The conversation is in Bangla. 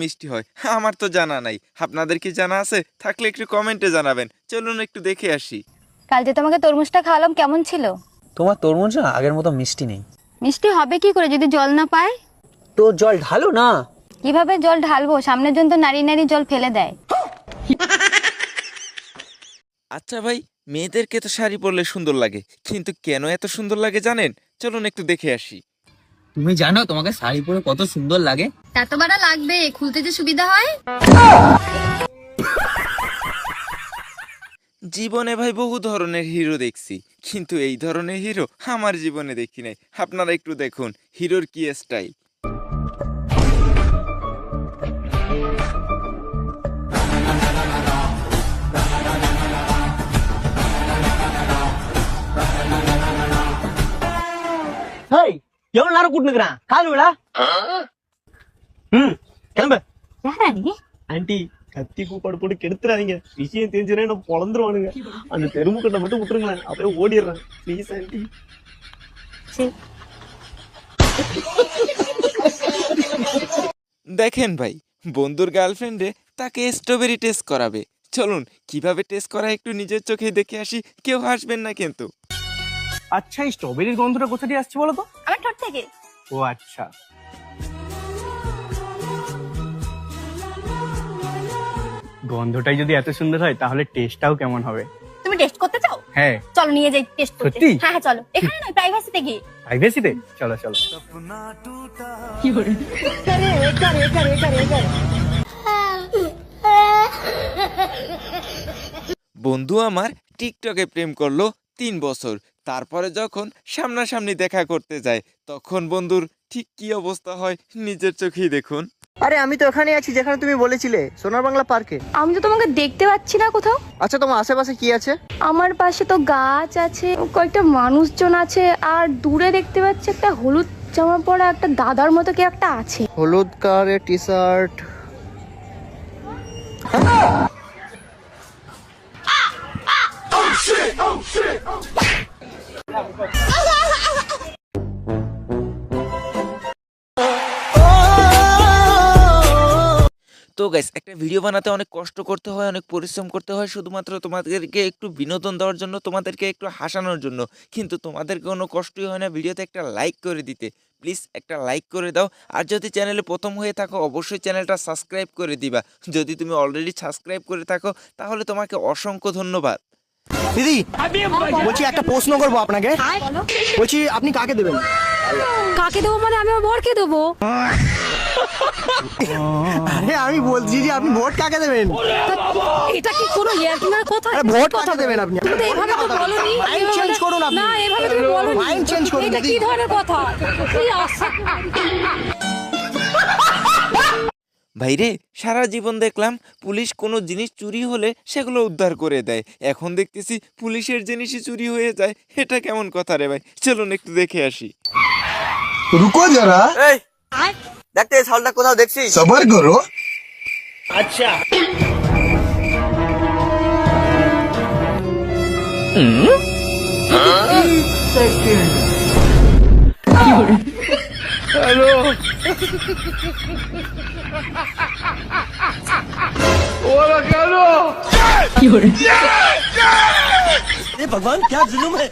মিষ্টি হয় আমার তো জানা নাই, আপনাদের কি জানা আছে? থাকলে একটু কমেন্টে জানাবেন। চলুন একটু দেখে আসি। কাল যে তোমাকে তরমুজটা খাওয়ালাম কেমন ছিল? তোমার তরমুজ না আগের মতো মিষ্টি নেই। মিষ্টি হবে কি করে যদি জল না পায়? তো জল ঢালো না। কিভাবে জল ঢালবো? সামনের জন তো নারী নারী জল ফেলে দেয়। আচ্ছা ভাই, মেয়েদেরকে তো শাড়ি পরলে সুন্দর লাগে, কিন্তু কেন এত সুন্দর লাগে জানেন? চলুন একটু দেখে আসি। তুমি জানো তোমাকে শাড়ি পরে কত সুন্দর লাগে? এত বাড়া লাগবে, খুলতে যে সুবিধা হয়। জীবনে ভাই বহু ধরনের হিরো দেখছি, কিন্তু এই ধরনের হিরো আমার জীবনে দেখি নাই। আপনারা একটু দেখুন হিরোর কি স্টাইল। ஹேய் எவ்வளவு நேரம் கூட்டு நிக்கிறேன் கால் விழா கிளம்பு. யாரா நீ? ஆண்டி கத்தி கூப்பாடு போட்டு கெடுத்துறாதீங்க, விஷயம் தெரிஞ்சுனா நான் பொழந்துருவானுங்க. அந்த தெருமுக்கட்டை மட்டும் விட்டுருங்களேன், அப்படியே ஓடிடுறேன் ப்ளீஸ் ஆண்டி. দেখেন ভাই, বন্ধুর গার্লফ্রেন্ডে তাকে স্ট্রবেরি টেস্ট করাবে। চলুন কিভাবে টেস্ট করা একটু নিজের চোখে দেখে আসি, কেউ হাসবেন না কিন্তু। আচ্ছা, এই স্ট্রবেরির গন্ধটা কোথা দিয়ে আসছে বলো তো? আমার ঠোঁট থেকে। ও আচ্ছা, গন্ধটাই যদি এত সুন্দর হয় তাহলে টেস্টটাও কেমন হবে? তুমি টেস্ট করতে চাও? হ্যাঁ। চলো নিয়ে যাই টেস্ট করতে। সত্যি? হ্যাঁ হ্যাঁ চলো, এখানে নয়, প্রাইভেসিতে গিয়ে। প্রাইভেসিতে? চলো চলো। বন্ধু আমার টিকটকে প্রেম করলো 3 বছর, তারপরে যখন সামনাসামনি দেখা করতে যায় তখন বন্ধুর ঠিক কি অবস্থা হয় নিজের চোখেই দেখুন। আরে আমি তো ওখানেই আছি যেখানে তুমি বলেছিলে, সোনার বাংলা পার্কে। আমি তো তোমাকে দেখতে পাচ্ছি না কোথাও। আচ্ছা, তোমার আশেপাশে কি আছে? আমার পাশে তো গাছ আছে, কয়েকটা মানুষজন আছে, আর দূরে দেখতে পাচ্ছি একটা হলুদ জামা পরা একটা দাদার মতো কি একটা আছে। হলুদ কালারের টি শার্ট। তো গাইস, একটা ভিডিও বানাতে অনেক কষ্ট করতে হয়, অনেক পরিশ্রম করতে হয়, শুধুমাত্র তোমাদেরকে একটু বিনোদন দেওয়ার জন্য, তোমাদেরকে একটু হাসানোর জন্য। কিন্তু তোমাদের কোনো কষ্টই হয় না ভিডিওতে একটা লাইক করে দিতে। প্লিজ একটা লাইক করে দাও। আর যদি চ্যানেলে প্রথম হয়ে থাকো অবশ্যই চ্যানেলটা সাবস্ক্রাইব করে দিবা। যদি তুমি অলরেডি সাবস্ক্রাইব করে থাকো তাহলে তোমাকে অসংখ্য ধন্যবাদ। দিদি বলছি একটা প্রশ্ন করবো আপনাকে, বলছি আপনি কাকে দেবেন? কাকে দেবো মানে আমি আমার বরকে দেবো। আরে আমি বলছি যে আপনি ভোট কাকে দেবেন? এটা কি কোনো ইয়ার্কিনার কথা? আরে ভোট কাকে দেবেন আপনি? তুমি তো এইভাবে তো বলোনি। মাইন্ড চেঞ্জ করুন আপনি। না, এভাবে তুমি বলোনি। মাইন্ড চেঞ্জ করুন এটা দিদি। কি ধরনের কথা? কি আশ্চর্য। ভাইরে, সারা জীবন দেখলাম পুলিশ কোনো জিনিস চুরি হলে সেগুলো উদ্ধার করে দেয়, এখন দেখতেছি পুলিশের জিনিসই চুরি হয়ে যায়। এটা কেমন কথা রে ভাই? চলুন একটু দেখে আসি। रुको जरा, দেখতে এই শালটা কোথাও দেখছি। सबर करो। আচ্ছা, भगवान क्या जुलुम है।